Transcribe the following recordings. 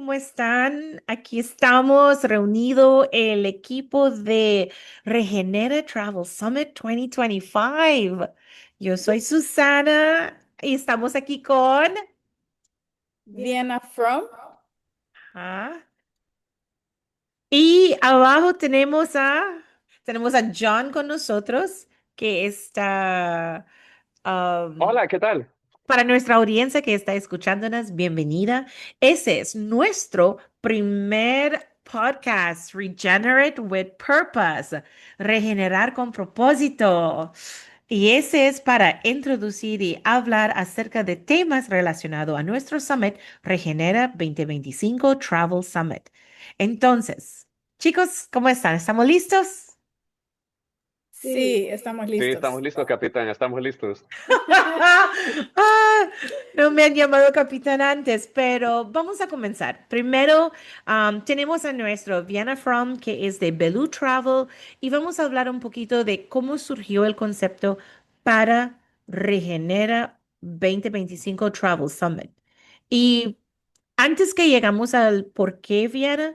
¿cómo están? Aquí estamos reunido el equipo de Regenera Travel Summit 2025. Yo soy Susana y estamos aquí con... Vienna from. Ah, y abajo tenemos a John con nosotros, que está... Hola, ¿qué tal? Para nuestra audiencia que está escuchándonos, bienvenida. Ese es nuestro primer podcast, Regenerate with Purpose, regenerar con propósito. Y ese es para introducir y hablar acerca de temas relacionados a nuestro Summit Regenera 2025 Travel Summit. Entonces, chicos, ¿cómo están? ¿Estamos listos? Sí, estamos Sí, listos. estamos listos, capitán, estamos listos. Ah, no me han llamado capitán antes, pero vamos a comenzar. Primero, tenemos a nuestro Vienna From, que es de Belu Travel, y vamos a hablar un poquito de cómo surgió el concepto para Regenera 2025 Travel Summit. Y antes que llegamos al por qué Vienna,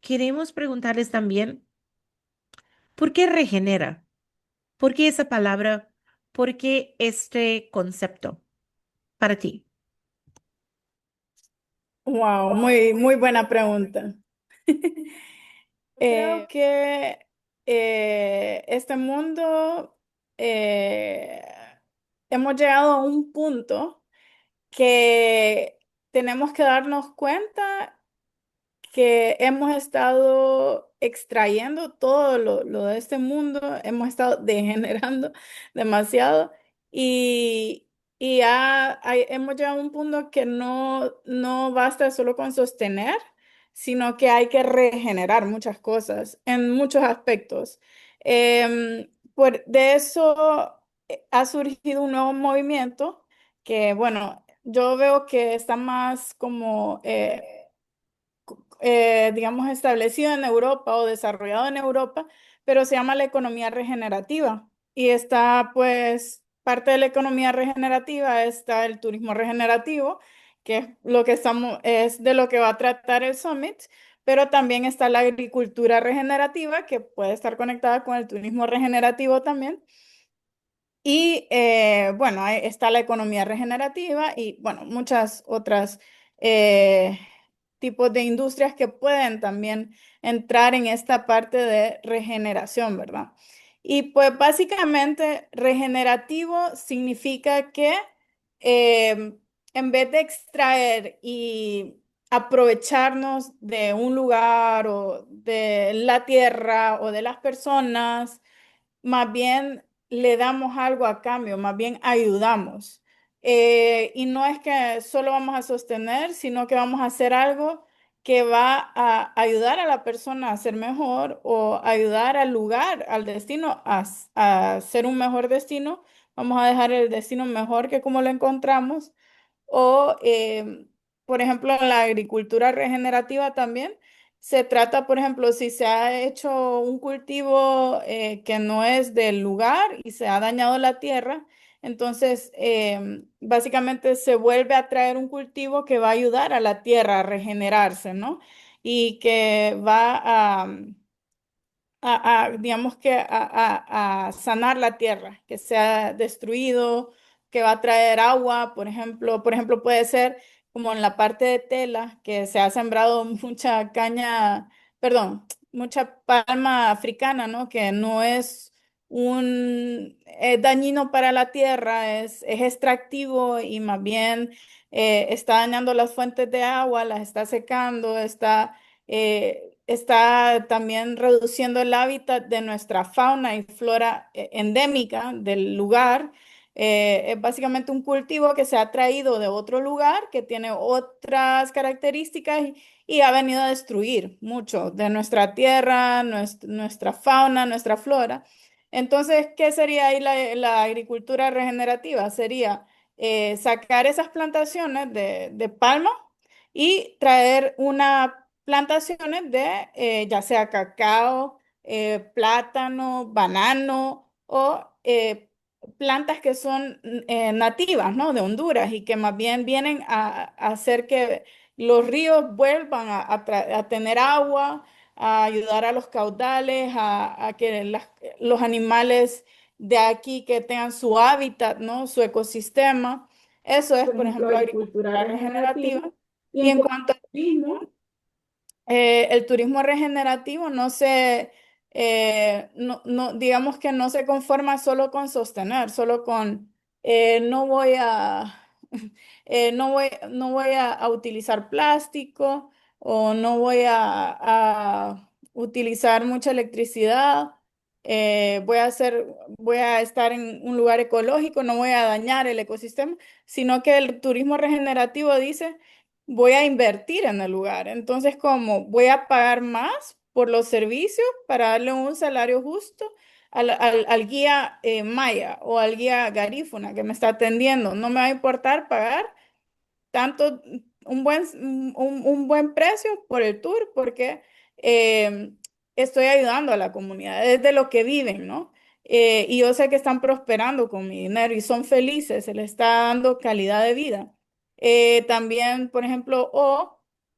queremos preguntarles también, ¿por qué Regenera? ¿Por qué esa palabra? ¿Por qué este concepto para ti? Wow, muy buena pregunta. Creo que este mundo eh, hemos llegado a un punto que tenemos que darnos cuenta que hemos estado extrayendo todo lo de este mundo, hemos estado degenerando demasiado y, hemos llegado a un punto que no basta solo con sostener, sino que hay que regenerar muchas cosas en muchos aspectos. De eso ha surgido un nuevo movimiento que, bueno, yo veo que está más como digamos, establecido en Europa o desarrollado en Europa, pero se llama la economía regenerativa. Y está, pues, parte de la economía regenerativa está el turismo regenerativo, que es lo que estamos, es de lo que va a tratar el Summit, pero también está la agricultura regenerativa, que puede estar conectada con el turismo regenerativo también. Y bueno, ahí está la economía regenerativa y bueno, muchas otras eh, tipos de industrias que pueden también entrar en esta parte de regeneración, ¿verdad? Y pues básicamente regenerativo significa que en vez de extraer y aprovecharnos de un lugar o de la tierra o de las personas, más bien le damos algo a cambio, más bien ayudamos. Y no es que solo vamos a sostener, sino que vamos a hacer algo que va a ayudar a la persona a ser mejor o ayudar al lugar, al destino, a ser un mejor destino. Vamos a dejar el destino mejor que como lo encontramos. O, por ejemplo, en la agricultura regenerativa también se trata, por ejemplo, si se ha hecho un cultivo que no es del lugar y se ha dañado la tierra, entonces básicamente se vuelve a traer un cultivo que va a ayudar a la tierra a regenerarse, ¿no? Y que va digamos que a sanar la tierra que se ha destruido, que va a traer agua, por ejemplo puede ser como en la parte de tela, que se ha sembrado mucha caña, perdón, mucha palma africana, ¿no? Que no es dañino para la tierra, es extractivo y más bien está dañando las fuentes de agua, las está secando, está también reduciendo el hábitat de nuestra fauna y flora endémica del lugar. Es básicamente un cultivo que se ha traído de otro lugar, que tiene otras características y ha venido a destruir mucho de nuestra tierra, nuestra fauna, nuestra flora. Entonces, ¿qué sería ahí la agricultura regenerativa? Sería sacar esas plantaciones de palma y traer una plantaciones de ya sea cacao, plátano, banano o plantas que son nativas, ¿no? De Honduras y que más bien vienen a hacer los ríos vuelvan a tener agua, a ayudar a los caudales, a que los animales de aquí que tengan su hábitat, ¿no? Su ecosistema. Eso es, por ejemplo, agricultura regenerativa. Y en cuanto al turismo, el turismo regenerativo no se, digamos que no se conforma solo con sostener, solo con no voy a, no voy a utilizar plástico o no voy a utilizar mucha electricidad. Voy a estar en un lugar ecológico, no voy a dañar el ecosistema, sino que el turismo regenerativo dice voy a invertir en el lugar. Entonces, como voy a pagar más por los servicios para darle un salario justo al guía Maya o al guía Garífuna que me está atendiendo. No me va a importar pagar tanto un buen precio por el tour porque eh, estoy ayudando a la comunidad, es de lo que viven, ¿no? Y yo sé que están prosperando con mi dinero y son felices, se les está dando calidad de vida. También, por ejemplo,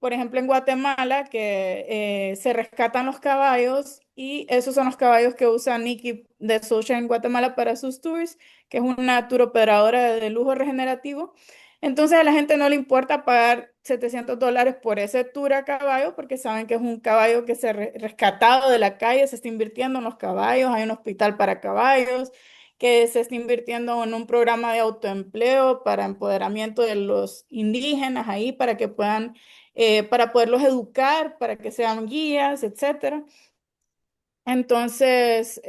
en Guatemala, que se rescatan los caballos y esos son los caballos que usa Nikki de Social en Guatemala para sus tours, que es una tour operadora de lujo regenerativo. Entonces a la gente no le importa pagar $700 por ese tour a caballo porque saben que es un caballo que se ha rescatado de la calle, se está invirtiendo en los caballos, hay un hospital para caballos, que se está invirtiendo en un programa de autoempleo para empoderamiento de los indígenas ahí para que puedan, para poderlos educar, para que sean guías, etcétera. Entonces,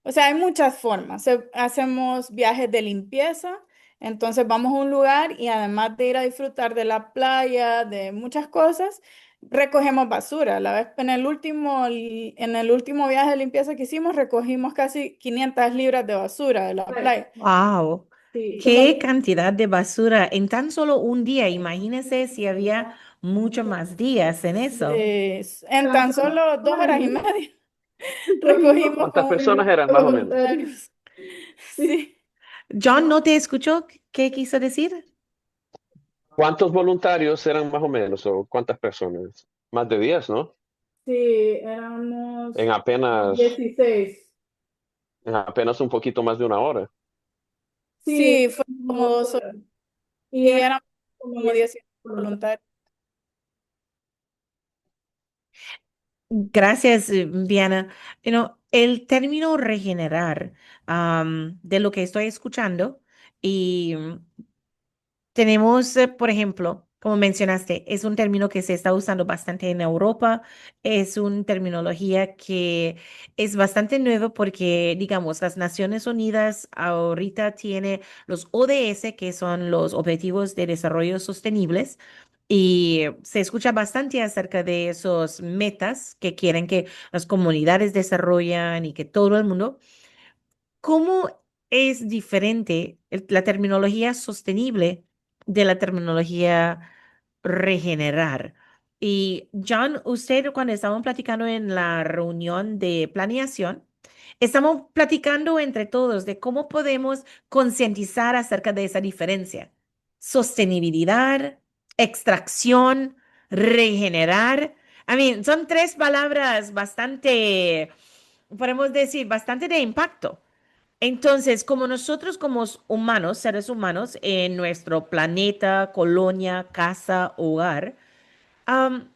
o sea, hay muchas formas. Hacemos viajes de limpieza, entonces vamos a un lugar y además de ir a disfrutar de la playa, de muchas cosas, recogemos basura. La vez en el último viaje de limpieza que hicimos, recogimos casi 500 libras de basura de la playa. Wow, Sí, como qué cantidad de basura en tan solo un día. Imagínese si había muchos más días en eso. en tan solo 2 horas y media recogimos ¿Cuántas como personas 500 eran más o menos? voluntarios. Sí. John, ¿no te escuchó? ¿Qué quiso decir? ¿Cuántos voluntarios eran más o menos o cuántas personas? Más de 10, ¿no? Sí, éramos En apenas, 16. en apenas un poquito más de una hora. Sí, fue como 2 horas. Y éramos como 10 voluntarios. Gracias, Diana. El término regenerar, de lo que estoy escuchando, y tenemos, por ejemplo, como mencionaste, es un término que se está usando bastante en Europa, es una terminología que es bastante nueva porque, digamos, las Naciones Unidas ahorita tiene los ODS, que son los Objetivos de Desarrollo Sostenibles, y se escucha bastante acerca de esos metas que quieren que las comunidades desarrollan y que todo el mundo. ¿Cómo es diferente la terminología sostenible de la terminología regenerar? Y John, usted cuando estábamos platicando en la reunión de planeación, estamos platicando entre todos de cómo podemos concientizar acerca de esa diferencia. Sostenibilidad, extracción, regenerar. Son tres palabras bastante, podemos decir, bastante de impacto. Entonces, como nosotros como humanos, seres humanos, en nuestro planeta, colonia, casa, hogar, am,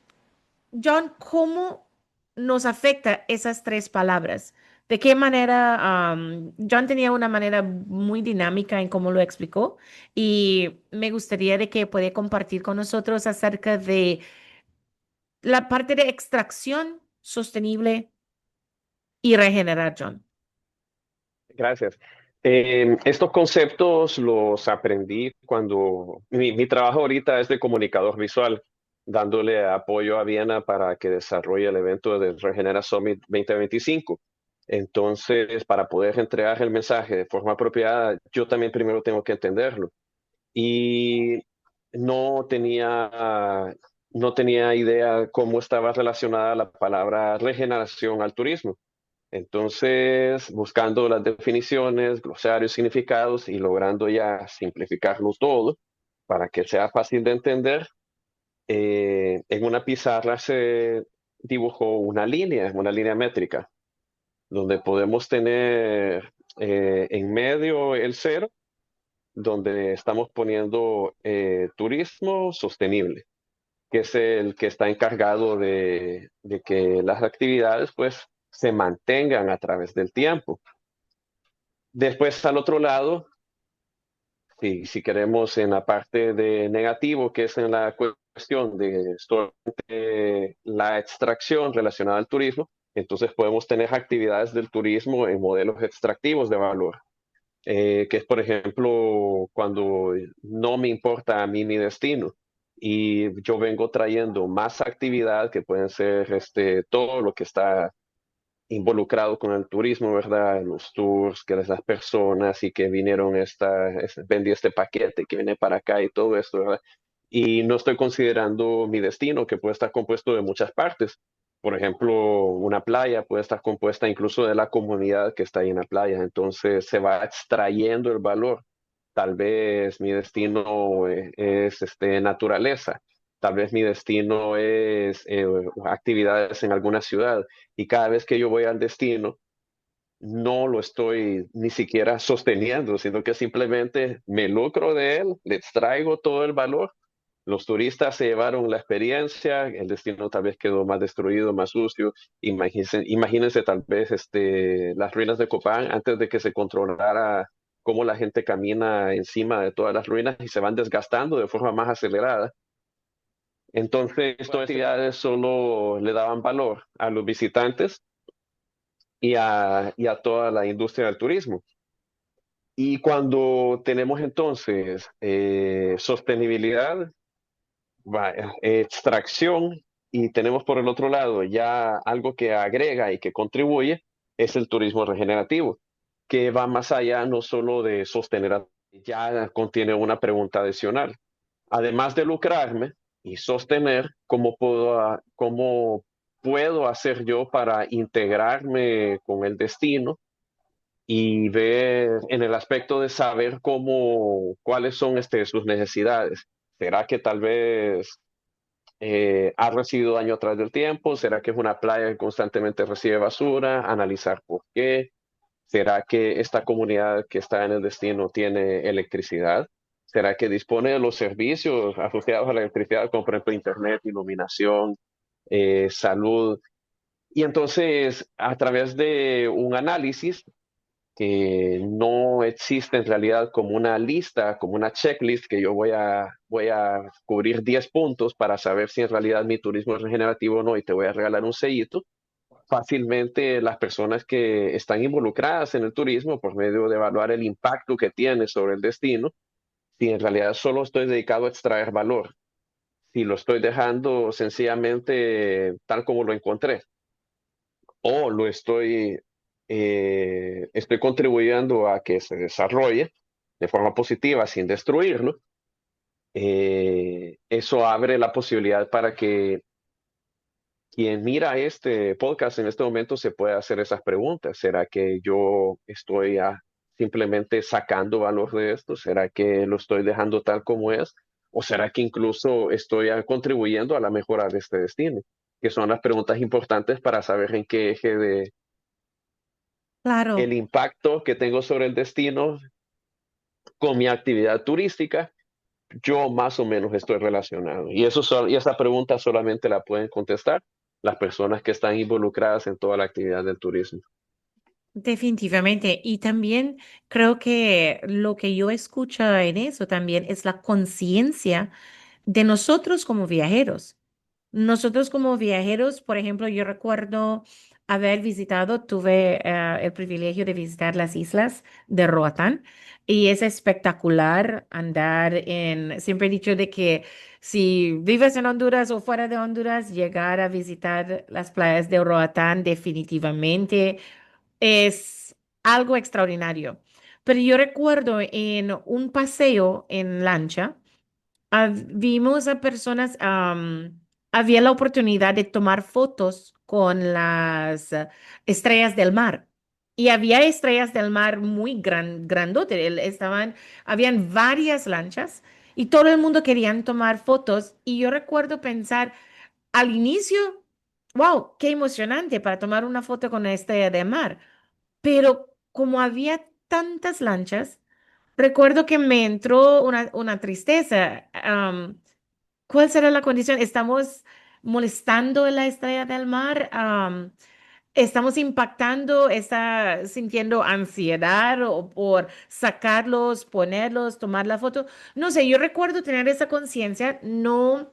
John, ¿cómo nos afecta esas tres palabras? ¿De qué manera? John tenía una manera muy dinámica en cómo lo explicó y me gustaría de que puede compartir con nosotros acerca de la parte de extracción sostenible y regenerar, John. Gracias. Estos conceptos los aprendí cuando mi trabajo ahorita es de comunicador visual, dándole apoyo a Viena para que desarrolle el evento de Regenera Summit 2025. Entonces, para poder entregar el mensaje de forma apropiada, yo también primero tengo que entenderlo. Y no tenía, no tenía idea cómo estaba relacionada la palabra regeneración al turismo. Entonces, buscando las definiciones, glosarios, significados y logrando ya simplificarlo todo para que sea fácil de entender, en una pizarra se dibujó una línea métrica, donde podemos tener en medio el cero, donde estamos poniendo turismo sostenible, que es el que está encargado de que las actividades pues se mantengan a través del tiempo. Después al otro lado, si queremos en la parte de negativo, que es en la cuestión de solamente la extracción relacionada al turismo, entonces podemos tener actividades del turismo en modelos extractivos de valor, que es, por ejemplo, cuando no me importa a mí mi destino y yo vengo trayendo más actividad que pueden ser todo lo que está involucrado con el turismo, ¿verdad? Los tours, que las personas y que vinieron vendí este paquete que viene para acá y todo esto, ¿verdad? Y no estoy considerando mi destino, que puede estar compuesto de muchas partes. Por ejemplo, una playa puede estar compuesta incluso de la comunidad que está ahí en la playa. Entonces se va extrayendo el valor. Tal vez mi destino es naturaleza. Tal vez mi destino es actividades en alguna ciudad. Y cada vez que yo voy al destino, no lo estoy ni siquiera sosteniendo, sino que simplemente me lucro de él, le extraigo todo el valor. Los turistas se llevaron la experiencia, el destino tal vez quedó más destruido, más sucio. Imagínense tal vez las ruinas de Copán antes de que se controlara cómo la gente camina encima de todas las ruinas y se van desgastando de forma más acelerada. Entonces, estas actividades solo le daban valor a los visitantes y a toda la industria del turismo. Y cuando tenemos entonces sostenibilidad, extracción, y tenemos por el otro lado ya algo que agrega y que contribuye, es el turismo regenerativo, que va más allá no solo de sostener, ya contiene una pregunta adicional. Además de lucrarme y sostener, cómo puedo hacer yo para integrarme con el destino y ver en el aspecto de saber cuáles son sus necesidades? ¿Será que tal vez ha recibido daño a través del tiempo? ¿Será que es una playa que constantemente recibe basura? Analizar por qué. ¿Será que esta comunidad que está en el destino tiene electricidad? ¿Será que dispone de los servicios asociados a la electricidad, como por ejemplo internet, iluminación, salud? Y entonces, a través de un análisis que no existe en realidad como una lista, como una checklist que yo voy a cubrir 10 puntos para saber si en realidad mi turismo es regenerativo o no y te voy a regalar un sellito. Fácilmente las personas que están involucradas en el turismo, por medio de evaluar el impacto que tiene sobre el destino, si en realidad solo estoy dedicado a extraer valor, si lo estoy dejando sencillamente tal como lo encontré, o estoy contribuyendo a que se desarrolle de forma positiva sin destruirlo. Eso abre la posibilidad para que quien mira este podcast en este momento se pueda hacer esas preguntas. ¿Será que yo estoy simplemente sacando valor de esto? ¿Será que lo estoy dejando tal como es? ¿O será que incluso estoy contribuyendo a la mejora de este destino? Que son las preguntas importantes para saber en qué eje de el Claro. impacto que tengo sobre el destino con mi actividad turística, yo más o menos estoy relacionado. Y esa pregunta solamente la pueden contestar las personas que están involucradas en toda la actividad del turismo. Definitivamente. Y también creo que lo que yo escucho en eso también es la conciencia de nosotros como viajeros. Nosotros como viajeros, por ejemplo, yo recuerdo haber visitado, tuve el privilegio de visitar las islas de Roatán y es espectacular andar siempre he dicho de que si vives en Honduras o fuera de Honduras, llegar a visitar las playas de Roatán definitivamente es algo extraordinario. Pero yo recuerdo en un paseo en lancha, vimos a personas, había la oportunidad de tomar fotos con las estrellas del mar. Y había estrellas del mar muy grandote. Habían varias lanchas y todo el mundo querían tomar fotos y yo recuerdo pensar al inicio, wow, qué emocionante para tomar una foto con la estrella de mar, pero como había tantas lanchas, recuerdo que me entró una tristeza. ¿Cuál será la condición? ¿Estamos molestando a la estrella del mar? ¿Estamos impactando? ¿Está sintiendo ansiedad o por sacarlos, ponerlos, tomar la foto? No sé, yo recuerdo tener esa conciencia, no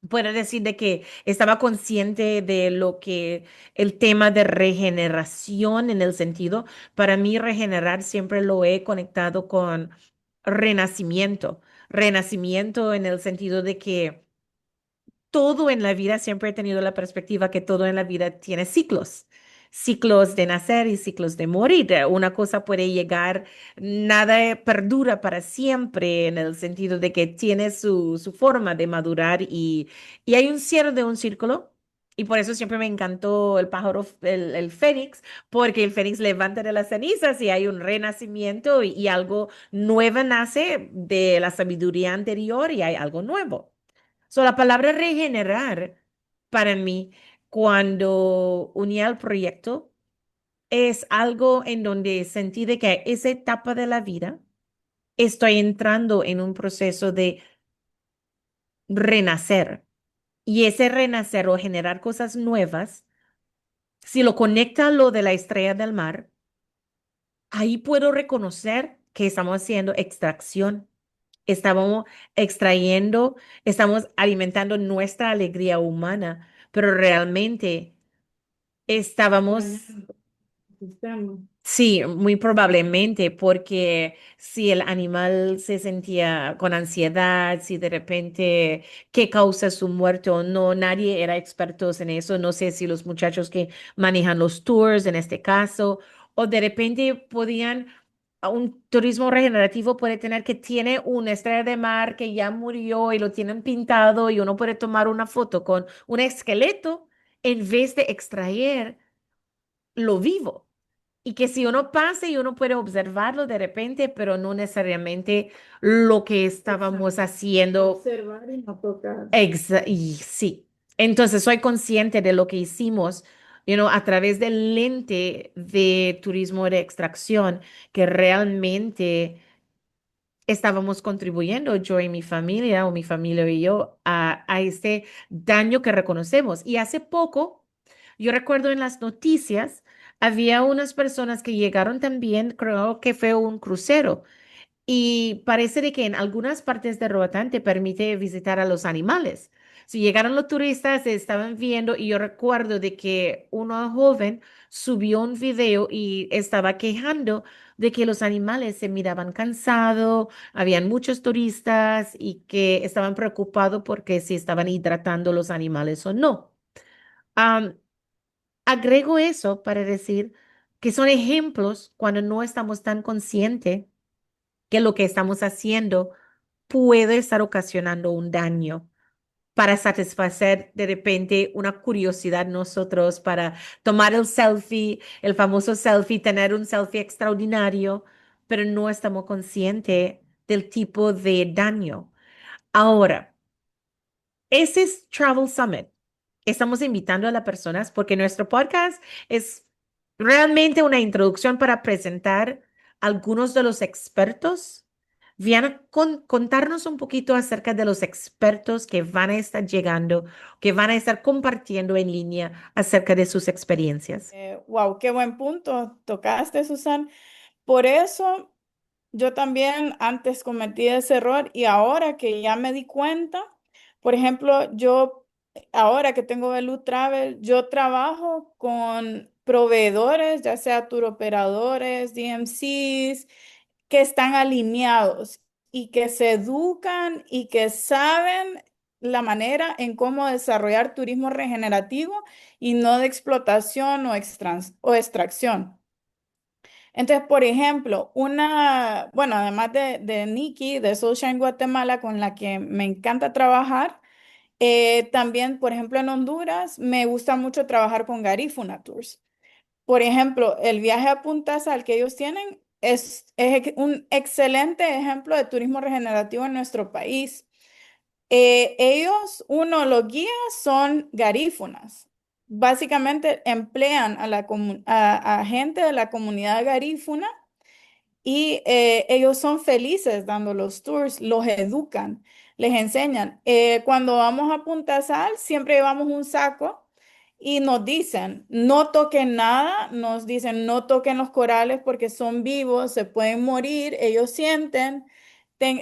puedo decir de que estaba consciente de lo que el tema de regeneración en el sentido, para mí regenerar siempre lo he conectado con renacimiento, renacimiento en el sentido de que todo en la vida, siempre he tenido la perspectiva que todo en la vida tiene ciclos, ciclos de nacer y ciclos de morir. Una cosa puede llegar, nada perdura para siempre en el sentido de que tiene su forma de madurar y hay un cierre de un círculo. Y por eso siempre me encantó el pájaro, el fénix, porque el fénix levanta de las cenizas y hay un renacimiento y algo nuevo nace de la sabiduría anterior y hay algo nuevo. So, la palabra regenerar para mí, cuando uní al proyecto, es algo en donde sentí de que esa etapa de la vida estoy entrando en un proceso de renacer. Y ese renacer o generar cosas nuevas, si lo conecta a lo de la estrella del mar, ahí puedo reconocer que estamos haciendo extracción. Estamos extrayendo, estamos alimentando nuestra alegría humana, pero realmente estábamos, Dañando el sistema. sí, muy probablemente, porque si el animal se sentía con ansiedad, si de repente qué causa su muerte o no, nadie era expertos en eso. No sé si los muchachos que manejan los tours en este caso, o de repente podían, a un turismo regenerativo puede tener que tiene una estrella de mar que ya murió y lo tienen pintado y uno puede tomar una foto con un esqueleto en vez de extraer lo vivo. Y que si uno pasa y uno puede observarlo de repente, pero no necesariamente lo que estábamos Exacto. haciendo. Observar y no tocar. Y sí. Entonces soy consciente de lo que hicimos, a través del lente de turismo de extracción, que realmente estábamos contribuyendo yo y mi familia, o mi familia y yo, a este daño que reconocemos. Y hace poco, yo recuerdo en las noticias, había unas personas que llegaron también, creo que fue un crucero, y parece de que en algunas partes de Roatán te permite visitar a los animales. Si llegaron los turistas, se estaban viendo y yo recuerdo de que una joven subió un video y estaba quejando de que los animales se miraban cansados, habían muchos turistas y que estaban preocupados porque si estaban hidratando los animales o no. Am, Agrego eso para decir que son ejemplos cuando no estamos tan conscientes que lo que estamos haciendo puede estar ocasionando un daño para satisfacer de repente una curiosidad nosotros para tomar el selfie, el famoso selfie, tener un selfie extraordinario, pero no estamos conscientes del tipo de daño. Ahora, ese es Travel Summit. Estamos invitando a las personas porque nuestro podcast es realmente una introducción para presentar algunos de los expertos. Vienen a contarnos un poquito acerca de los expertos que van a estar llegando, que van a estar compartiendo en línea acerca de sus experiencias. Wow, qué buen punto tocaste, Susan. Por eso yo también antes cometí ese error y ahora que ya me di cuenta, por ejemplo, yo ahora que tengo Belu Travel, yo trabajo con proveedores, ya sea tour operadores, DMCs, que están alineados y que se educan y que saben la manera en cómo desarrollar turismo regenerativo y no de explotación o extracción. Entonces, por ejemplo, bueno, además de Nikki, de Sunshine Guatemala, con la que me encanta trabajar, también, por ejemplo, en Honduras, me gusta mucho trabajar con Garifuna Tours. Por ejemplo, el viaje a Punta Sal que ellos tienen es un excelente ejemplo de turismo regenerativo en nuestro país. Los guías son garífunas. Básicamente emplean a gente de la comunidad garífuna y ellos son felices dando los tours, los educan, les enseñan. Cuando vamos a Punta Sal, siempre llevamos un saco y nos dicen, no toquen nada, nos dicen, no toquen los corales porque son vivos, se pueden morir, ellos sienten.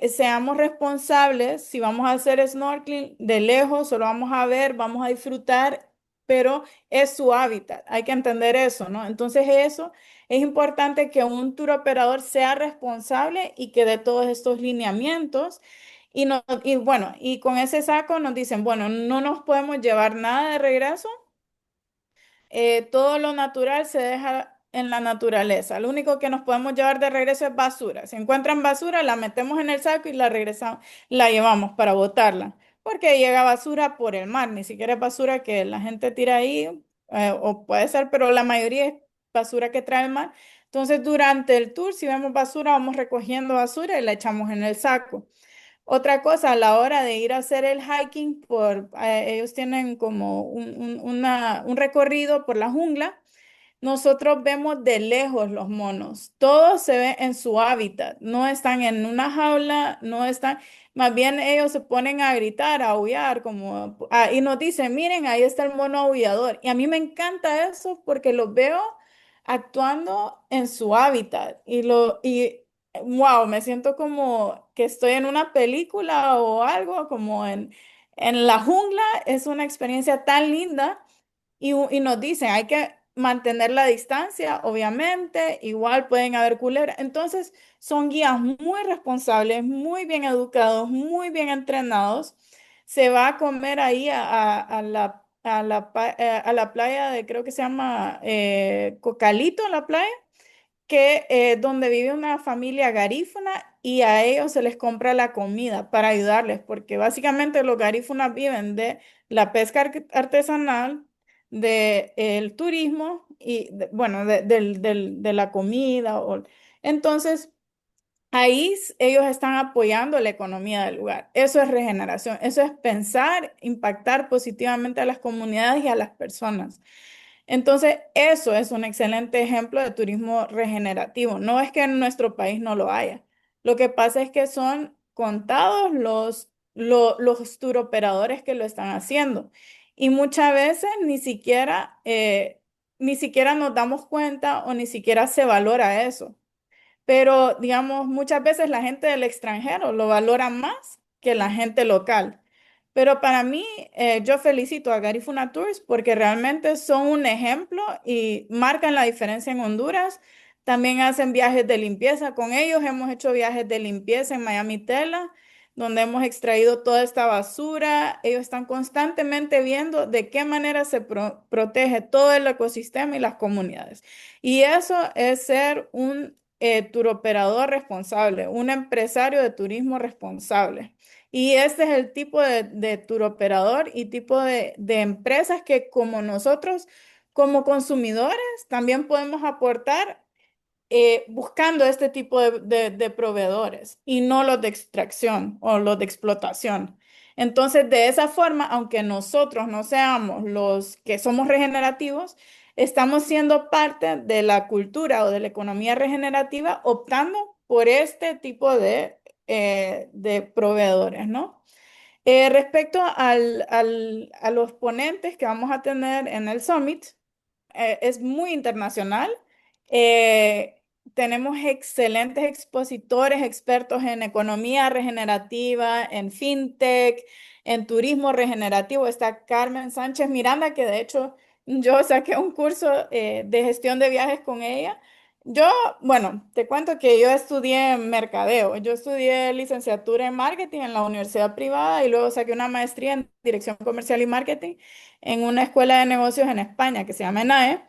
Seamos responsables, si vamos a hacer snorkeling de lejos, solo vamos a ver, vamos a disfrutar, pero es su hábitat, hay que entender eso, ¿no? Entonces eso es importante que un tour operador sea responsable y que dé todos estos lineamientos. Y bueno, y con ese saco nos dicen, bueno, no nos podemos llevar nada de regreso, todo lo natural se deja en la naturaleza. Lo único que nos podemos llevar de regreso es basura. Si encuentran basura, la metemos en el saco y la regresamos, la llevamos para botarla. Porque llega basura por el mar, ni siquiera es basura que la gente tira ahí, o puede ser, pero la mayoría es basura que trae el mar. Entonces, durante el tour, si vemos basura, vamos recogiendo basura y la echamos en el saco. Otra cosa, a la hora de ir a hacer el hiking, ellos tienen como un recorrido por la jungla. Nosotros vemos de lejos los monos. Todos se ven en su hábitat. No están en una jaula, no están. Más bien ellos se ponen a gritar, a aullar, y nos dicen, miren, ahí está el mono aullador. Y a mí me encanta eso porque los veo actuando en su hábitat. Wow, me siento como que estoy en una película o algo, en la jungla. Es una experiencia tan linda. Y nos dicen, hay que mantener la distancia, obviamente, igual pueden haber culebras. Entonces, son guías muy responsables, muy bien educados, muy bien entrenados. Se va a comer ahí a la playa de, creo que se llama Cocalito, la playa que donde vive una familia garífuna y a ellos se les compra la comida para ayudarles, porque básicamente los garífunas viven de la pesca artesanal, del turismo y, bueno, de la comida. Entonces, ahí ellos están apoyando la economía del lugar. Eso es regeneración, eso es pensar, impactar positivamente a las comunidades y a las personas. Entonces, eso es un excelente ejemplo de turismo regenerativo. No es que en nuestro país no lo haya. Lo que pasa es que son contados los tour operadores que lo están haciendo. Y muchas veces ni siquiera nos damos cuenta o ni siquiera se valora eso. Pero, digamos, muchas veces la gente del extranjero lo valora más que la gente local. Pero para mí, yo felicito a Garifuna Tours porque realmente son un ejemplo y marcan la diferencia en Honduras. También hacen viajes de limpieza. Con ellos hemos hecho viajes de limpieza en Miami Tela, donde hemos extraído toda esta basura. Ellos están constantemente viendo de qué manera se protege todo el ecosistema y las comunidades. Y eso es ser un turoperador responsable, un empresario de turismo responsable. Y este es el tipo de turoperador y tipo de empresas que como nosotros, como consumidores, también podemos aportar buscando este tipo de proveedores y no los de extracción o los de explotación. Entonces, de esa forma, aunque nosotros no seamos los que somos regenerativos, estamos siendo parte de la cultura o de la economía regenerativa optando por este tipo de proveedores, ¿no? Respecto a los ponentes que vamos a tener en el Summit, es muy internacional. Eh, Tenemos excelentes expositores, expertos en economía regenerativa, en fintech, en turismo regenerativo. Está Carmen Sánchez Miranda, que de hecho yo saqué un curso de gestión de viajes con ella. Yo, bueno, te cuento que yo estudié mercadeo. Yo estudié licenciatura en marketing en la universidad privada y luego saqué una maestría en dirección comercial y marketing en una escuela de negocios en España que se llama ENAE.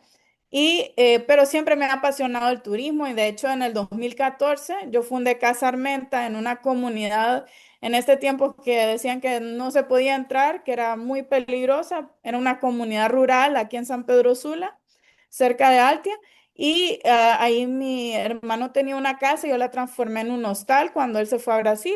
Pero siempre me ha apasionado el turismo y de hecho en el 2014 yo fundé Casa Armenta en una comunidad en este tiempo que decían que no se podía entrar, que era muy peligrosa. Era una comunidad rural aquí en San Pedro Sula, cerca de Altia. Y ahí mi hermano tenía una casa y yo la transformé en un hostal cuando él se fue a Brasil.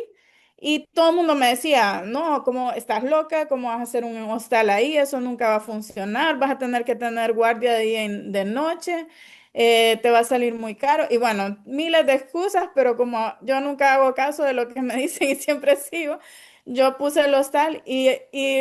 Y todo el mundo me decía, no, ¿cómo estás loca? ¿Cómo vas a hacer un hostal ahí? Eso nunca va a funcionar. Vas a tener que tener guardia de día y de noche. Te va a salir muy caro. Y bueno, miles de excusas, pero como yo nunca hago caso de lo que me dicen y siempre sigo, yo puse el hostal y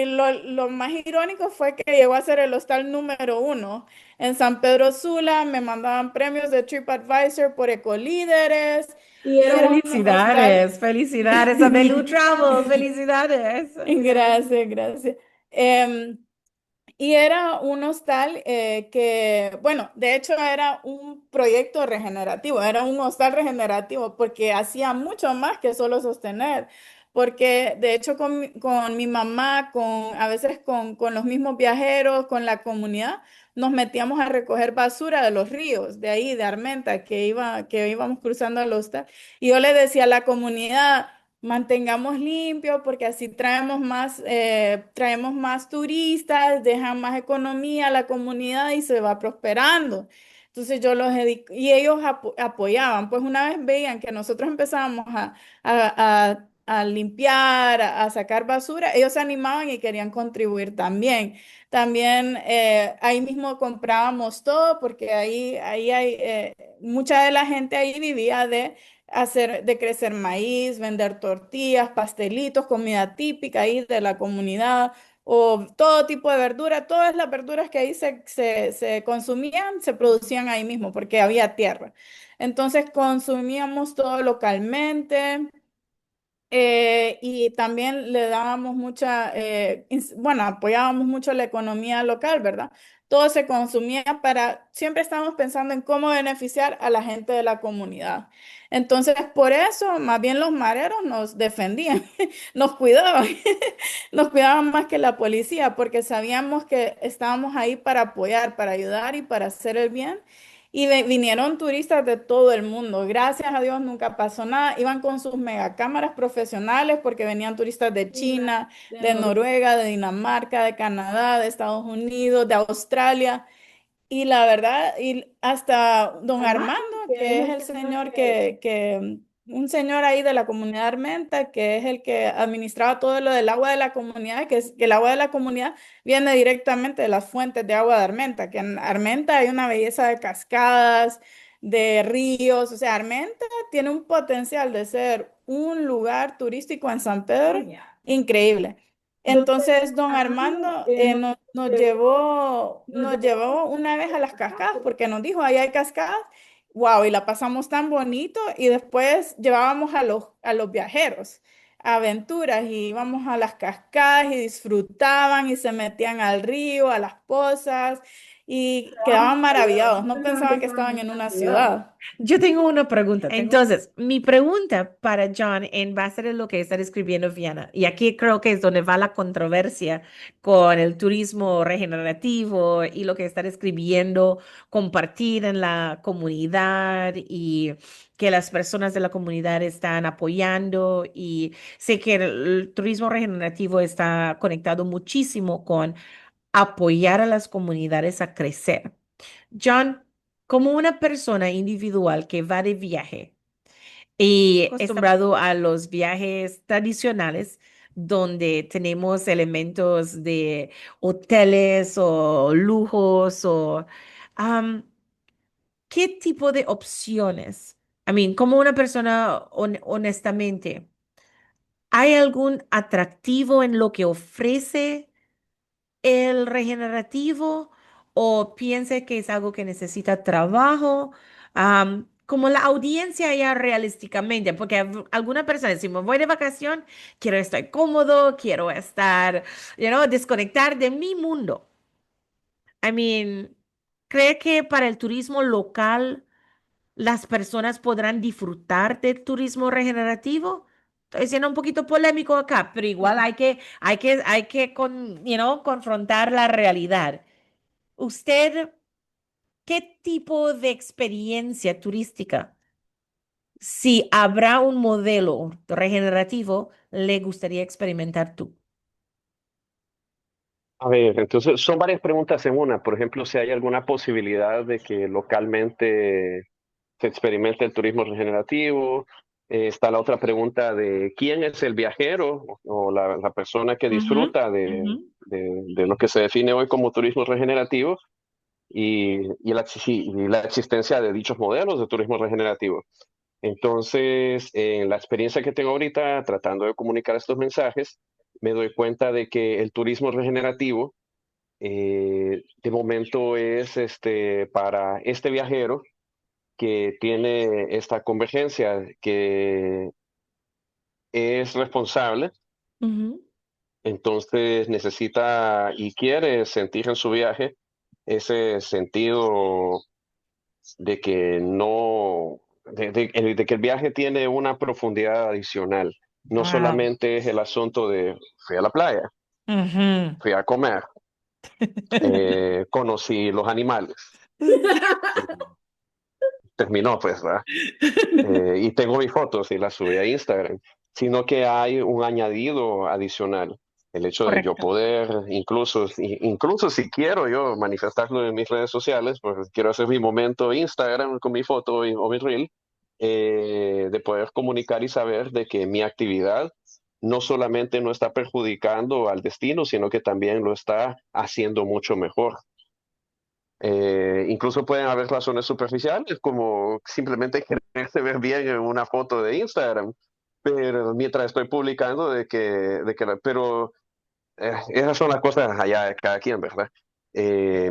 lo más irónico fue que llegó a ser el hostal número uno. En San Pedro Sula me mandaban premios de TripAdvisor por ecolíderes y era un hostal. Felicidades, felicidades a Belu Travels, felicidades. Gracias, gracias. Em, y era un hostal que, bueno, de hecho era un proyecto regenerativo, era un hostal regenerativo porque hacía mucho más que solo sostener. Porque de hecho con mi mamá, a veces con los mismos viajeros, con la comunidad, nos metíamos a recoger basura de los ríos, de ahí, de Armenta, que íbamos cruzando al hostal. Y yo le decía a la comunidad, mantengamos limpio porque así traemos más turistas, dejan más economía a la comunidad y se va prosperando. Entonces y ellos apoyaban, pues una vez veían que nosotros empezábamos a limpiar, a sacar basura, ellos se animaban y querían contribuir también. También ahí mismo comprábamos todo porque ahí hay, mucha de la gente ahí vivía de crecer maíz, vender tortillas, pastelitos, comida típica ahí de la comunidad o todo tipo de verdura, todas las verduras que ahí se consumían, se producían ahí mismo porque había tierra. Entonces consumíamos todo localmente. Y también le dábamos bueno, apoyábamos mucho la economía local, ¿verdad? Todo se consumía siempre estábamos pensando en cómo beneficiar a la gente de la comunidad. Entonces, por eso, más bien los mareros nos defendían, nos cuidaban, nos cuidaban más que la policía, porque sabíamos que estábamos ahí para apoyar, para ayudar y para hacer el bien. Y vinieron turistas de todo el mundo. Gracias a Dios nunca pasó nada. Iban con sus megacámaras profesionales porque venían turistas de China, de Noruega, de Dinamarca, de Canadá, de Estados Unidos, de Australia. Y la verdad, y hasta don Armando, que es el señor un señor ahí de la comunidad armenta, que es el que administraba todo lo del agua de la comunidad, que el agua de la comunidad viene directamente de las fuentes de agua de Armenta, que en Armenta hay una belleza de cascadas, de ríos, o sea, Armenta tiene un potencial de ser un lugar turístico en San Pedro increíble. Entonces, don Armando nos llevó una vez a las cascadas porque nos dijo, ahí hay cascadas, wow, y la pasamos tan bonito y después llevábamos a los viajeros a aventuras y íbamos a las cascadas y disfrutaban y se metían al río, a las pozas y quedaban maravillados, no pensaban que estaban en una ciudad. Yo tengo una pregunta. Entonces, mi pregunta para John, en base a lo que está describiendo Viana, y aquí creo que es donde va la controversia con el turismo regenerativo y lo que está describiendo, compartir en la comunidad y que las personas de la comunidad están apoyando. Y sé que el turismo regenerativo está conectado muchísimo con apoyar a las comunidades a crecer. John, como una persona individual que va de viaje y acostumbrado a los viajes tradicionales, donde tenemos elementos de hoteles o lujos o am, ¿qué tipo de opciones? Como una persona honestamente, ¿hay algún atractivo en lo que ofrece el regenerativo o piense que es algo que necesita trabajo? Como la audiencia ya realísticamente, porque alguna persona decimos, voy de vacación, quiero estar cómodo, quiero estar, desconectar de mi mundo. ¿Cree que para el turismo local las personas podrán disfrutar del turismo regenerativo? Estoy siendo un poquito polémico acá, pero igual hay que confrontar la realidad. ¿Usted qué tipo de experiencia turística, si habrá un modelo regenerativo, le gustaría experimentar tú? A ver, entonces son varias preguntas en una. Por ejemplo, si hay alguna posibilidad de que localmente se experimente el turismo regenerativo. Está la otra pregunta de quién es el viajero o la persona que Ujú, disfruta ujú. de lo que se define hoy como turismo regenerativo y la existencia de dichos modelos de turismo regenerativo. Entonces, en la experiencia que tengo ahorita tratando de comunicar estos mensajes, me doy cuenta de que el turismo regenerativo de momento es para este viajero que tiene esta convergencia, que es responsable, Ujú. entonces necesita y quiere sentir en su viaje ese sentido de que no, de que el viaje tiene una profundidad adicional. No Wow. solamente es el asunto de fui a la playa, Ujú. fui a comer, conocí los animales y terminó, pues, ¿verdad? Y tengo mis fotos y las subí a Instagram, sino que hay un añadido adicional, el hecho de yo Correcto. poder, incluso si quiero yo manifestarlo en mis redes sociales, pues quiero hacer mi momento Instagram con mi foto o mi reel, de poder comunicar y saber de que mi actividad no solamente no está perjudicando al destino, sino que también lo está haciendo mucho mejor. Incluso pueden haber razones superficiales, como simplemente quererse ver bien en una foto de Instagram, pero mientras estoy publicando pero esas son las cosas allá de cada quien, ¿verdad? Eh,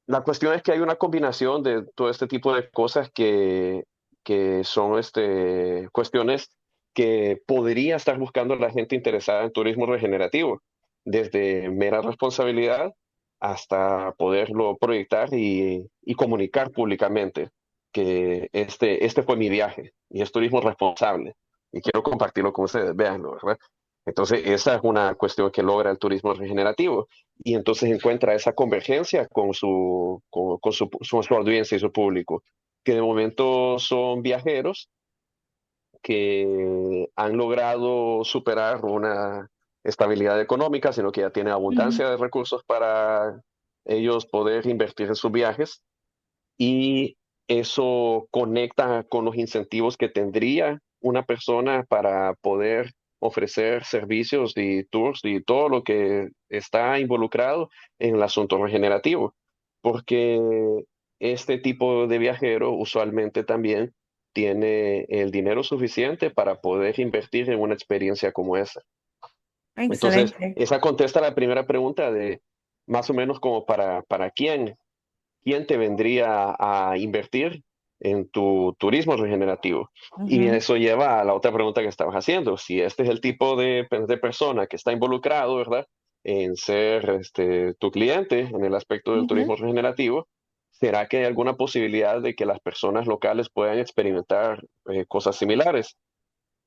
la cuestión es que hay una combinación de todo este tipo de cosas que son cuestiones que podría estar buscando la gente interesada en turismo regenerativo, desde mera responsabilidad hasta poderlo proyectar y comunicar públicamente que este fue mi viaje y es turismo responsable y quiero compartirlo con ustedes, véanlo, ¿verdad? Entonces, esa es una cuestión que logra el turismo regenerativo y entonces encuentra esa convergencia con su audiencia y su público, que de momento son viajeros que han logrado superar una estabilidad económica, sino que ya tienen Ujú. abundancia de recursos para ellos poder invertir en sus viajes y eso conecta con los incentivos que tendría una persona para poder ofrecer servicios y tours y todo lo que está involucrado en el asunto regenerativo, porque este tipo de viajero usualmente también tiene el dinero suficiente para poder invertir en una experiencia como esa. Entonces, Excelente. esa contesta la primera pregunta de más o menos como para quién te vendría a invertir en tu turismo regenerativo. Y Ujú, eso lleva a la otra pregunta que estabas haciendo. Si este es el tipo de persona que está involucrado, ¿verdad? En ser tu cliente en el aspecto del ujú. turismo regenerativo, ¿será que hay alguna posibilidad de que las personas locales puedan experimentar cosas similares?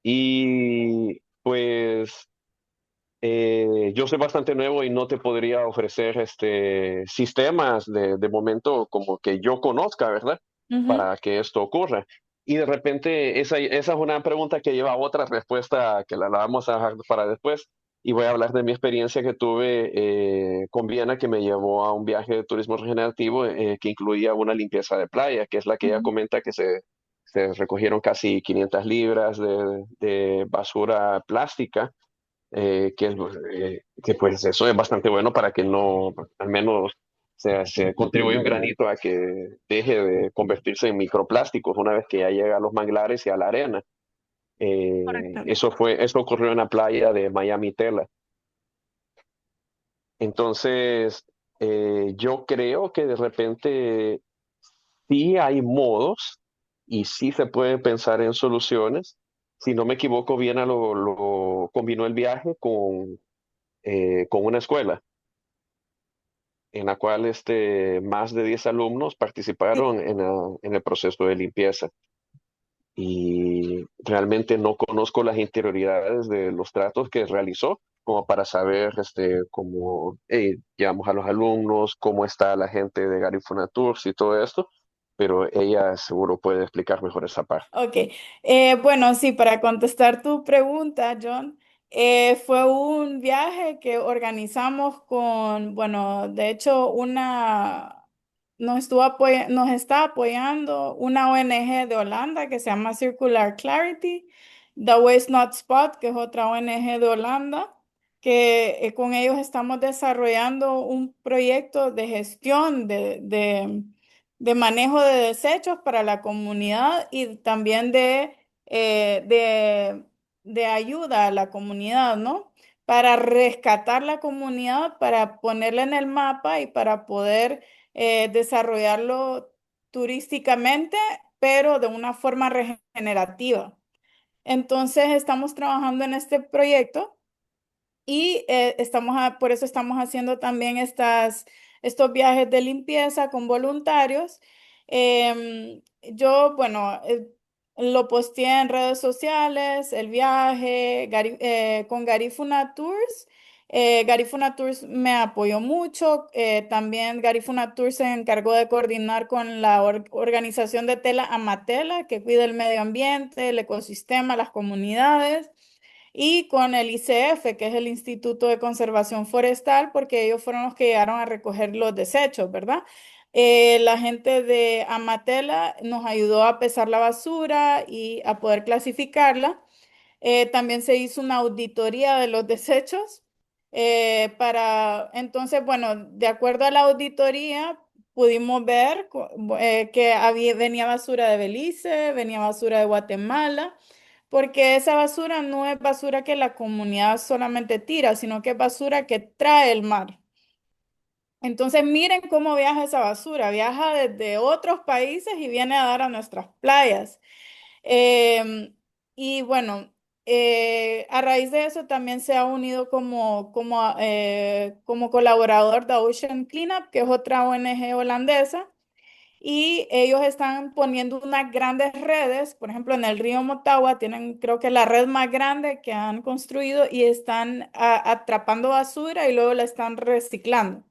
Y pues yo soy bastante nuevo y no te podría ofrecer sistemas de momento como que yo conozca, ¿verdad? Ujú. Para que esto ocurra. Y de repente esa es una pregunta que lleva a otra respuesta que la vamos a dejar para después. Y voy a hablar de mi experiencia que tuve con Viena, que me llevó a un viaje de turismo regenerativo que incluía una limpieza de playa, que es la que ella Ujú. comenta que se recogieron casi 500 libras de basura plástica que pues eso es bastante bueno para que no, al menos se contribuye un granito a que deje de convertirse en microplásticos una vez que ya llega a los manglares y a la arena. Correcto. Eso ocurrió en la playa de Miami Tela. Entonces, yo creo que de repente sí hay modos y sí se puede pensar en soluciones. Si no me equivoco, Viena lo combinó el viaje con una escuela en la cual más de 10 alumnos Sí. participaron en el proceso de limpieza. Y realmente no conozco las interioridades de los tratos que realizó, como para saber cómo llevamos a los alumnos, cómo está la gente de Garifuna Tours y todo esto, pero ella seguro puede explicar mejor esa parte. Ok, bueno, sí, para contestar tu pregunta, John, Fue un viaje que organizamos con, bueno, de hecho, nos está apoyando una ONG de Holanda que se llama Circular Clarity, The Waste Not Spot, que es otra ONG de Holanda, que con ellos estamos desarrollando un proyecto de gestión de manejo de desechos para la comunidad y también eh, de de ayuda a la comunidad, ¿no? Para rescatar la comunidad, para ponerla en el mapa y para poder desarrollarlo turísticamente, pero de una forma regenerativa. Entonces, estamos trabajando en este proyecto y por eso estamos haciendo también estos viajes de limpieza con voluntarios. Yo, bueno, lo posteé en redes sociales, el viaje con Garifuna Tours. Garifuna Tours me apoyó mucho. También Garifuna Tours se encargó de coordinar con la organización de Tela Amatela, que cuida el medio ambiente, el ecosistema, las comunidades y con el ICF, que es el Instituto de Conservación Forestal, porque ellos fueron los que llegaron a recoger los desechos, ¿verdad? La gente de Amatela nos ayudó a pesar la basura y a poder clasificarla. También se hizo una auditoría de los desechos entonces, bueno, de acuerdo a la auditoría, pudimos ver que venía basura de Belice, venía basura de Guatemala, porque esa basura no es basura que la comunidad solamente tira, sino que es basura que trae el mar. Entonces, miren cómo viaja esa basura. Viaja desde otros países y viene a dar a nuestras playas. Em, y bueno, a raíz de eso también se ha unido como colaborador de Ocean Cleanup, que es otra ONG holandesa. Y ellos están poniendo unas grandes redes, por ejemplo, en el río Motagua tienen creo que la red más grande que han construido y están atrapando basura y luego la están reciclando.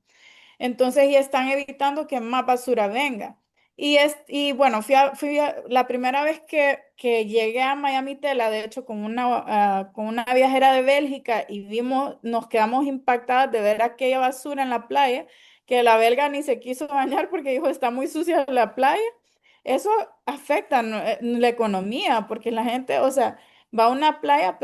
Entonces ya están evitando que más basura venga. Y bueno, la primera vez que llegué a Miami Tela, de hecho, con una viajera de Bélgica y nos quedamos impactadas de ver aquella basura en la playa, que la belga ni se quiso bañar porque dijo, está muy sucia la playa. Eso afecta, ¿no? La economía, porque la gente, o sea, va a una playa,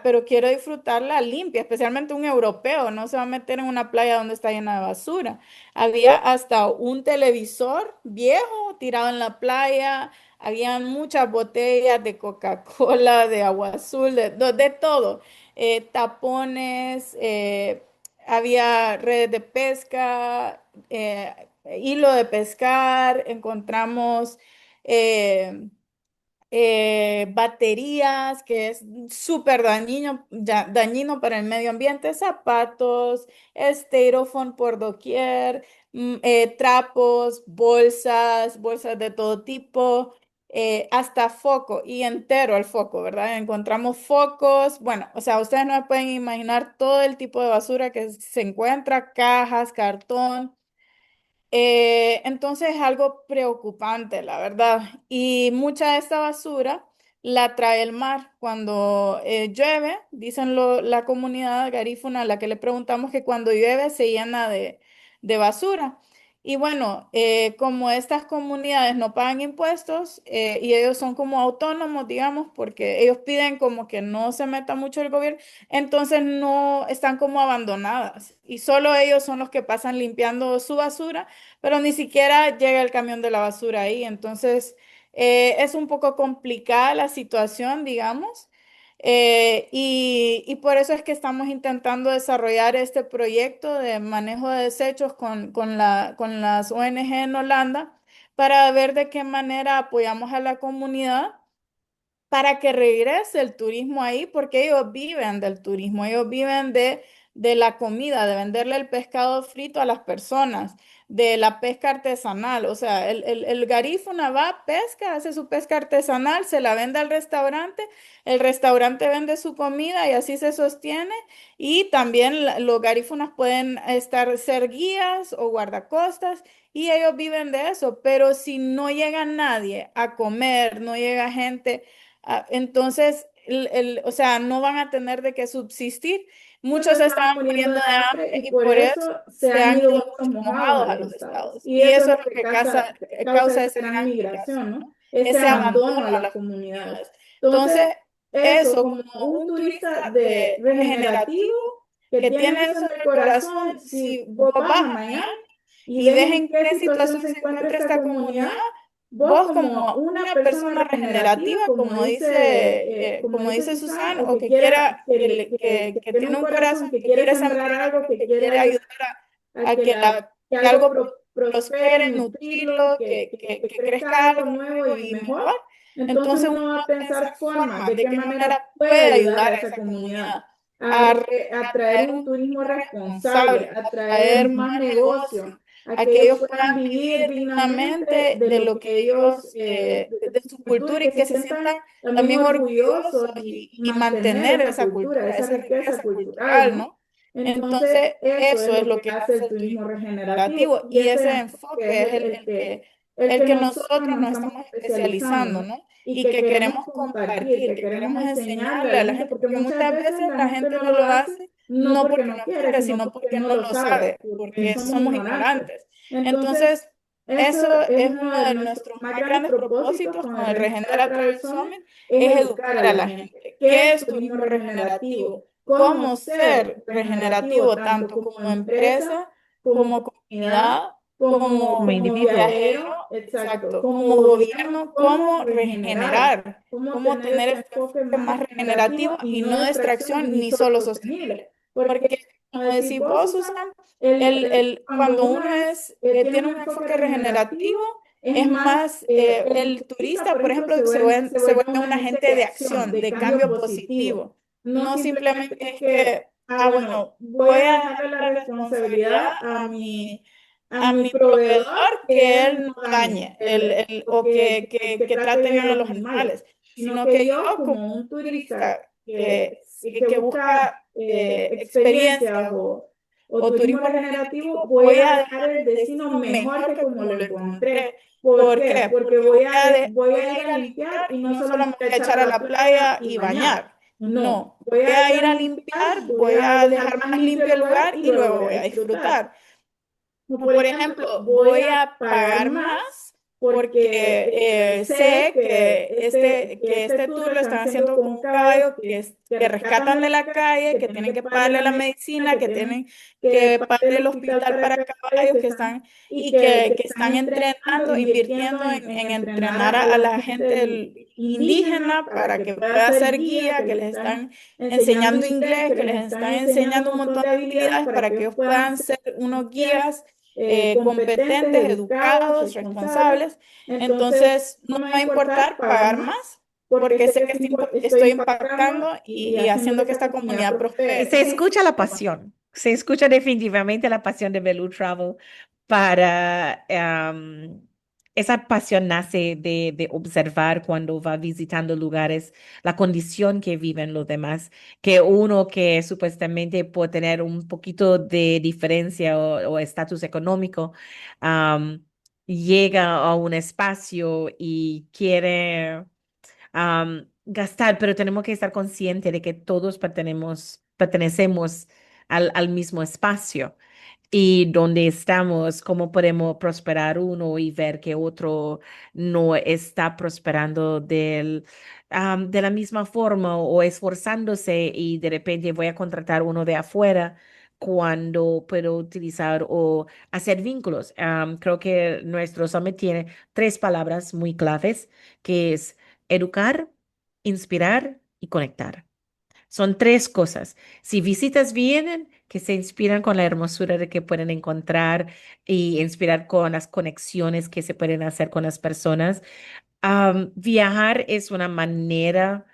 pero quiere disfrutarla limpia, especialmente un europeo, no se va a meter en una playa donde está llena de basura. Había hasta un televisor viejo tirado en la playa, habían muchas botellas de Coca-Cola, de agua azul, de todo. Tapones, había redes de pesca, hilo de pescar, encontramos... eh, baterías, que es súper dañino para el medio ambiente, zapatos, styrofoam por doquier, trapos, bolsas de todo tipo, hasta foco y entero el foco, ¿verdad? Encontramos focos, bueno, o sea, ustedes no pueden imaginar todo el tipo de basura que se encuentra, cajas, cartón. Entonces es algo preocupante, la verdad. Y mucha de esta basura la trae el mar. Cuando llueve, dicen la comunidad garífuna a la que le preguntamos que cuando llueve se llena de basura. Y bueno, como estas comunidades no pagan impuestos y ellos son como autónomos, digamos, porque ellos piden como que no se meta mucho el gobierno, entonces no están como abandonadas y solo ellos son los que pasan limpiando su basura pero ni siquiera llega el camión de la basura ahí. Entonces, es un poco complicada la situación, digamos. Y por eso es que estamos intentando desarrollar este proyecto de manejo de desechos con las ONG en Holanda para ver de qué manera apoyamos a la comunidad para que regrese el turismo ahí, porque ellos viven del turismo, ellos viven de la comida, de venderle el pescado frito a las personas, de la pesca artesanal. O sea, el garífuna va, pesca, hace su pesca artesanal, se la vende al restaurante, el restaurante vende su comida y así se sostiene. Y también los garífunas pueden ser guías o guardacostas. Y ellos viven de eso, pero si no llega nadie a comer, no llega gente entonces, o sea, no van a tener de qué subsistir. Muchos Muchos se estaban estaban muriendo muriendo de de hambre hambre y y por por eso eso se se han han ido ido muchos muchos mojados mojados a a los los estados. estados. Y Y eso eso es es lo lo que que causa causa esa esa gran gran migración, migración, ¿no? ¿no? Ese Ese abandono a abandono a las las comunidades. comunidades. Entonces, Entonces, eso, eso, como como un un turista turista de de regenerativo regenerativo que que tiene tiene eso eso en en el el corazón, corazón, si si vos vos vas vas a a Miami Miami y y ves ves en en qué qué situación situación se se encuentra encuentra esta esta comunidad, comunidad, vos vos como como una una persona persona regenerativa, regenerativa, como como dice dice Susan, Susan, o o que que quiera, quiera, que que tiene un tiene un corazón, corazón, que que quiere quiere sembrar sembrar algo, algo, que que quiere quiere ayudar a que que algo algo prospere, prospere, nutrirlo, nutrirlo, que que crezca crezca algo algo nuevo nuevo y y mejor. mejor. Entonces Entonces uno uno va a va a pensar pensar formas, formas de de qué qué manera manera puede puede ayudar a ayudar a esa esa comunidad, comunidad a, a a traer traer un un turismo turismo responsable, responsable, a a traer traer más más negocio, negocio, a que a que ellos ellos puedan puedan vivir vivir dignamente dignamente de de lo lo que que ellos, ellos, de de su su cultura, y cultura que y se que se sientan sientan también también orgullosos orgullosos y y mantener mantener esa cultura, esa esa riqueza riqueza cultural, cultural, ¿no? ¿no? Entonces, Entonces, eso es eso es lo lo que que hace hace el el turismo turismo regenerativo, regenerativo y y ese ese enfoque enfoque es es el el que que nosotros nosotros nos nos estamos estamos especializando, especializando, ¿no? ¿no? Y Y que que queremos queremos compartir, compartir, que que queremos queremos enseñarle enseñarle a a la la gente, gente, porque porque muchas muchas veces veces la la gente gente no no lo lo hace, hace, no no porque porque no no quiere, quiere, sino sino porque porque no no lo lo sabe, sabe, porque porque somos somos ignorantes. ignorantes. Entonces, Entonces, eso eso es es uno uno de de nuestros nuestros más más grandes grandes propósitos propósitos con el con el Regenera Regenera Travel Travel Summit, Summit, es es educar a educar a la la gente. gente. ¿Qué ¿Qué es es turismo turismo regenerativo? regenerativo? ¿Cómo ¿Cómo ser ser regenerativo regenerativo tanto tanto como como empresa, empresa, como como comunidad, comunidad, como Como como individuo. viajero? viajero? Exacto. Exacto. Como Como gobierno, gobierno, cómo cómo regenerar, regenerar, cómo cómo tener tener este este enfoque enfoque más más regenerativo regenerativo y y no no de de extracción extracción ni ni solo solo sostenible. sostenible. Porque, Porque, como como decís decís vos, vos, Susan, Susan, cuando cuando uno uno tiene un tiene un enfoque enfoque regenerativo, regenerativo, es es más, más, el el turista, por turista, por ejemplo, ejemplo, se se vuelve vuelve un un agente de agente de acción, acción, de de cambio cambio positivo. positivo. No No simplemente simplemente es es que, que, bueno, bueno, voy voy a a dejarle dejar la la responsabilidad responsabilidad a a mi mi proveedor, proveedor que que él él no no dañe dañe o que que trate trate bien a bien a los los animales, animales, sino sino que que yo, yo como como un turista turista que que busca busca experiencias experiencia o o turismo turismo regenerativo, regenerativo, voy voy a a dejar dejar el el destino destino mejor mejor que que como lo como lo encontré. encontré. ¿Por ¿Por qué? qué? Porque Porque voy voy a a ir ir a a limpiar limpiar y y no no solo me solo me voy a voy a echar echar a a la la playa playa y y bañar. bañar. No, No, voy voy a a ir a ir a limpiar, limpiar, voy voy a a dejar dejar más más limpio el limpio el lugar lugar y y luego luego voy voy a a disfrutar. disfrutar. O O por por ejemplo, ejemplo, voy voy a a pagar pagar más más porque porque sé sé que que este este tour lo tour lo están están haciendo haciendo con con un un caballo caballo que que rescatan de rescatan la de la calle, calle, que que tienen tienen que que pagarle pagarle la la medicina, medicina, que que tienen tienen que que pagarle pagarle el el hospital hospital para para caballos caballos que que están están y que que están están entrenando, entrenando, invirtiendo invirtiendo en en entrenar entrenar a a la la gente gente indígena indígena para para que que pueda pueda ser ser guía, guía, que que les les están están enseñando enseñando inglés, inglés, que que les les están están enseñando enseñando un un montón montón de de habilidades habilidades para para que que ellos ellos puedan puedan ser ser unos unos guías guías competentes, competentes, educados, educados, responsables. responsables. Entonces, Entonces, no no me me va va a a importar importar pagar pagar más más porque porque sé sé que que estoy estoy impactando impactando y y haciendo haciendo que que esta esta comunidad comunidad Y prospere. se prospere. escucha la pasión, se escucha definitivamente la pasión de Belu Travel para, esa pasión nace de observar cuando va visitando lugares, la condición que viven los demás, que uno que supuestamente puede tener un poquito de diferencia o estatus económico, am, llega a un espacio y quiere gastar, pero tenemos que estar conscientes de que todos pertenecemos al mismo espacio y donde estamos, cómo podemos prosperar uno y ver que otro no está prosperando de la misma forma o esforzándose y de repente voy a contratar uno de afuera cuando puedo utilizar o hacer vínculos. Creo que nuestro summit tiene tres palabras muy claves, que es educar, inspirar y conectar. Son tres cosas. Si visitas vienen, que se inspiran con la hermosura de que pueden encontrar y inspirar con las conexiones que se pueden hacer con las personas. Viajar es una manera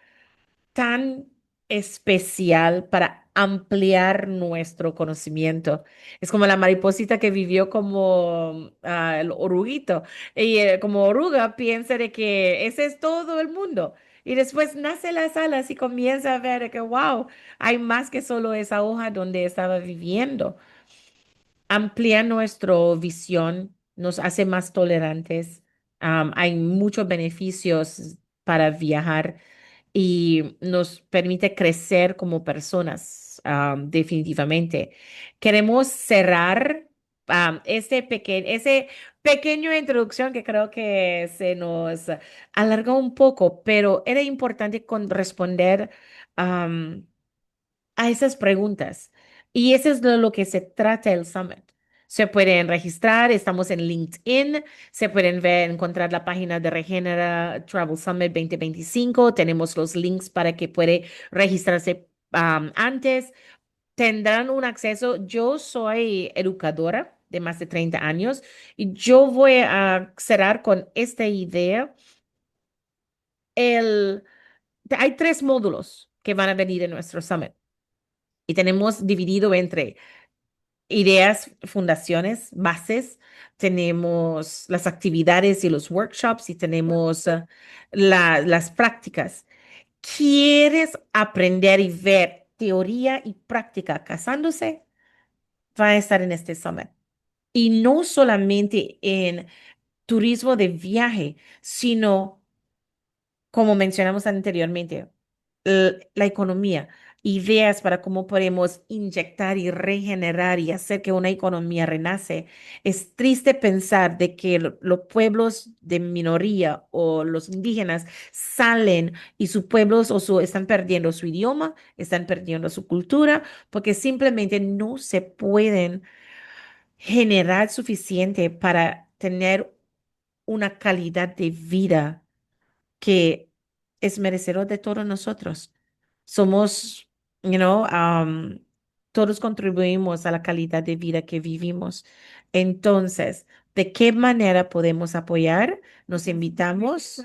tan especial para ampliar nuestro conocimiento. Es como la mariposita que vivió como el oruguito. Y como oruga piensa de que ese es todo el mundo. Y después nace las alas y comienza a ver que, wow, hay más que solo esa hoja donde estaba viviendo. Amplía nuestra visión, nos hace más tolerantes. Hay muchos beneficios para viajar y nos permite crecer como personas, definitivamente. Queremos cerrar ese pequeño introducción que creo que se nos alargó un poco, pero era importante responder a esas preguntas. Y eso es de lo que se trata el Summit. Se pueden registrar, estamos en LinkedIn, se pueden ver, encontrar la página de Regenera Travel Summit 2025, tenemos los links para que puede registrarse antes, tendrán un acceso. Yo soy educadora de más de 30 años y yo voy a cerrar con esta idea. El, Hay tres módulos que van a venir en nuestro Summit y tenemos dividido entre ideas, fundaciones, bases, tenemos las actividades y los workshops y tenemos las prácticas. ¿Quieres aprender y ver teoría y práctica casándose? Va a estar en este summit. Y no solamente en turismo de viaje, sino como mencionamos anteriormente, la economía, ideas para cómo podemos inyectar y regenerar y hacer que una economía renace. Es triste pensar de que los pueblos de minoría o los indígenas salen y sus pueblos están perdiendo su idioma, están perdiendo su cultura, porque simplemente no se pueden generar suficiente para tener una calidad de vida que es merecedor de todos nosotros. Somos, todos contribuimos a la calidad de vida que vivimos. Entonces, ¿de qué manera podemos apoyar? Nos invitamos.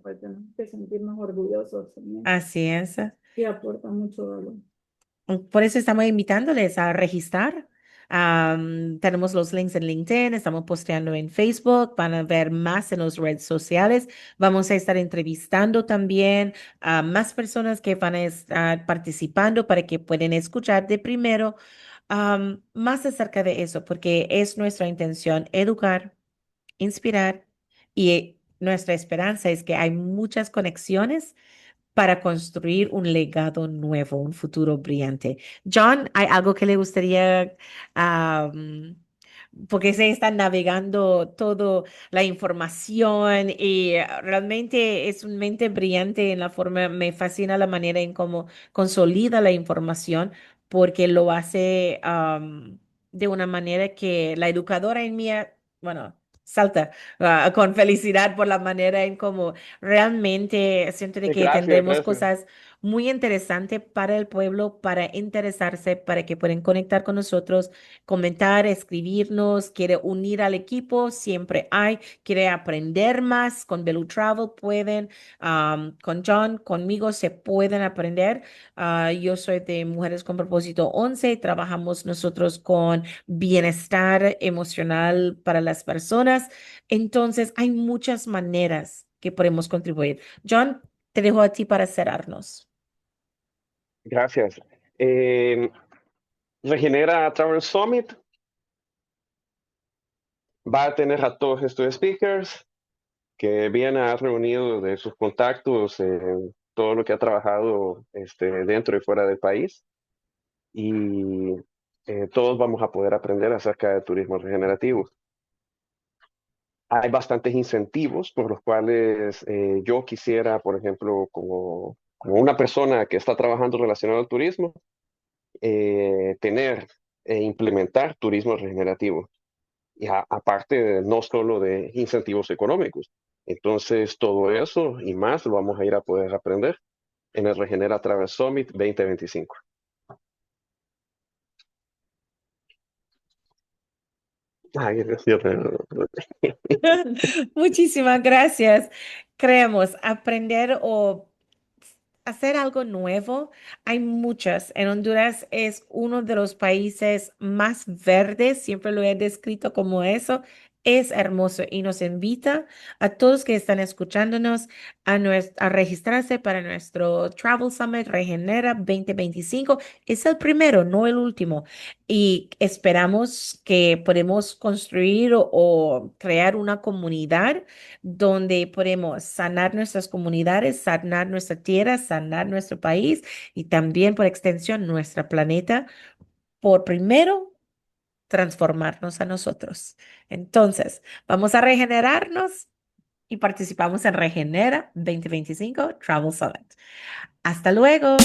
Pues tenemos que sentirnos orgullosos también Así es. y aporta mucho valor. Por eso estamos invitándoles a registrar. Tenemos los links en LinkedIn, estamos posteando en Facebook, van a ver más en las redes sociales. Vamos a estar entrevistando también a más personas que van a estar participando para que puedan escuchar de primero más acerca de eso, porque es nuestra intención educar, inspirar y nuestra esperanza es que hay muchas conexiones para construir un legado nuevo, un futuro brillante. John, ¿hay algo que le gustaría, am, porque se está navegando toda la información y realmente es un mente brillante en la forma, me fascina la manera en cómo consolida la información, porque lo hace de una manera que la educadora en mí, bueno, salta con felicidad por la manera en cómo realmente siento de que Gracias, tendremos gracias. cosas muy interesantes para el pueblo, para interesarse, para que puedan conectar con nosotros, comentar, escribirnos, quiere unir al equipo, siempre hay, quiere aprender más con Belu Travel, pueden, con John, conmigo se pueden aprender. Yo soy de Mujeres con Propósito 11, trabajamos nosotros con bienestar emocional para las personas. Entonces, hay muchas maneras que podemos contribuir. John, te dejo a ti para cerrarnos. Gracias. Regenera Travel Summit va a tener a todos estos speakers que bien ha reunido de sus contactos en todo lo que ha trabajado dentro y fuera del país. Y todos vamos a poder aprender acerca de turismo regenerativo. Hay bastantes incentivos por los cuales yo quisiera, por ejemplo, como una persona que está trabajando relacionado al turismo, tener e implementar turismo regenerativo. Y aparte no solo de incentivos económicos. Entonces, todo eso y más lo vamos a ir a poder aprender en el Regenera Travel Summit 2025. Ay, Dios mío. Muchísimas gracias. Creemos, aprender o hacer algo nuevo. Hay muchas. En Honduras es uno de los países más verdes, siempre lo he descrito como eso, es hermoso y nos invita a todos que están escuchándonos a registrarse para nuestro Travel Summit Regenera 2025. Es el primero, no el último. Y esperamos que podemos construir o crear una comunidad donde podemos sanar nuestras comunidades, sanar nuestra tierra, sanar nuestro país y también por extensión nuestro planeta por primero transformarnos a nosotros. Entonces, vamos a regenerarnos y participamos en Regenera 2025 Travel Summit. Hasta luego.